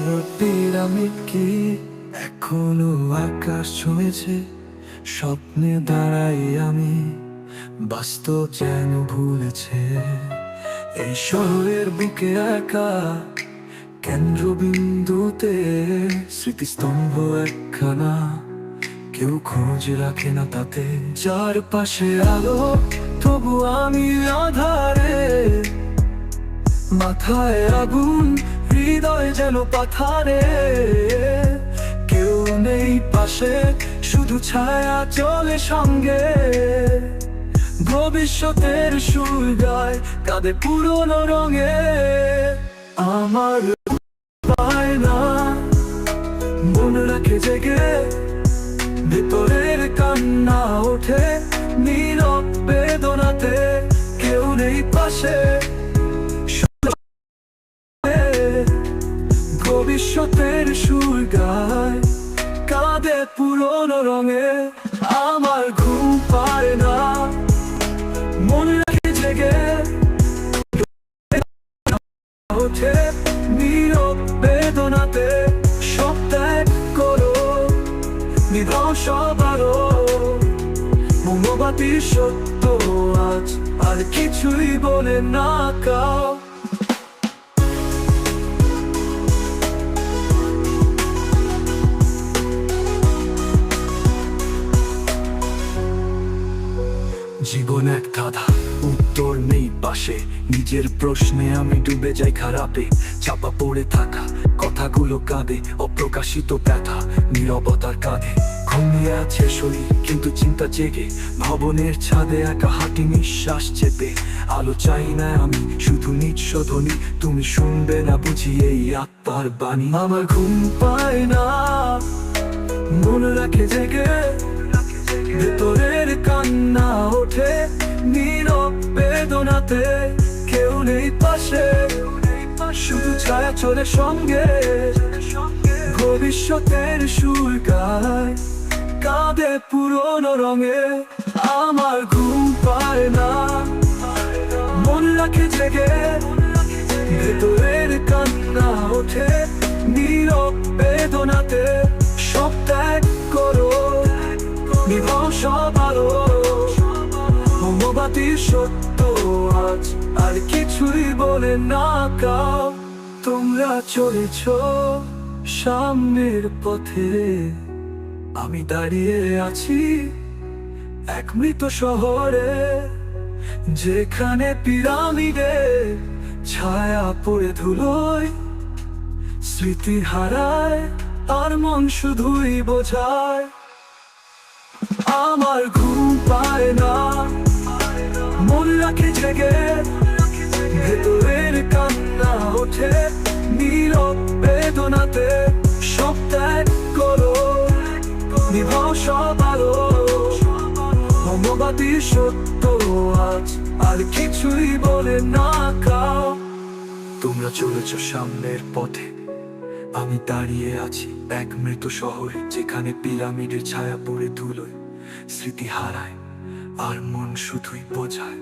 Pyramid কি এখনো আকাশ ছুঁয়েছে? স্বপ্নে দাঁড়াই আমি, বাস্তব যেন ভুলেছে। এই শহরের বুকে একা কেন্দ্রবিন্দুতে স্মৃতিস্তম্ভ একখানা, কেউ খোঁজ রাখে না তাতে। যার পাশে আলো তবু আমি আধারে, মাথায় আগুন হৃদয় যেন পাথারে। কেউ নেই পাশে, শুধু ছায়া চলে সঙ্গে। ভবিষ্যতের সুর গায় কাঁদে পুরনো রঙে। আমার পায় না মন রাখে জেগে, ভেতরের কান্না ওঠে নীরব বেদনাতে। কেউ নেই পাশে, ভবিষ্যতের সুর গায় কাঁদে পুরনো রঙে। আমার ঘুম পায় না মনে রাখে জেগে, ওঠে নীরব বেদনাতে। সব ত্যাগ করো নিধস বারো, মোমবাতির সত্য আজ আর কিছুই বলে না কাও। জীবন এক ধাঁধা, উত্তর নেই পাশে। নিজের প্রশ্নে আমি ডুবে যাই খারাপে। চাপা পড়ে থাকা কথাগুলো কাঁদে, অপ্রকাশিত ব্যথা নীরবতার কাঁধে। ঘুমিয়ে আছে শরীর কিন্তু চিন্তা জেগে, ভবনের ছাদে একা হাঁটি নিঃশ্বাস চেপে। আলো চাই না আমি, শুধু নিঃস্বধ্বনি। তুমি শুনবে না বুঝি এই আত্মার বাণী। আমার ঘুম পায় না মনে রাখে জেগে, ভেতরের কান্না ওঠে নীরব বেদনাতে। কেউ নেই পাশে, শুধু ছায়া চলে সঙ্গে। ভবিষ্যতের সুর গায় কাঁদে পুরনো রঙে। আমার ঘুম পায় না মন রাখে জেগে, ভেতরের কান্না ওঠে নীরব বেদনাতে। সব ত্যাগ করো নিভস আলো, মোমবাতির সত্য আজ আর কিছুই বলে না কাও। তোমরা চলেছ সামনের পথে, আমি দাঁড়িয়ে আছি এক মৃত শহরে। যেখানে পিরামিডে ছায়া পড়ে ধুলোয়, স্মৃতি হারায় আর মন শুধুই বোঝায়। আমার ঘুম পায় না মন রাখে জেগে, ভেতরের কান্না ওঠে নীরব বেদনাতে। সব ত্যাগ করো নিভস আলো, মোমবাতির সত্য আজ আর কিছুই বলে না কাও। তোমরা চলেছ সামনের পথে, আমি দাঁড়িয়ে আছি এক মৃত শহরে। যেখানে পিরামিডের ছায়া পড়ে ধুলোয়, স্মৃতি হারায় আর মন শুধুই বোঝায়।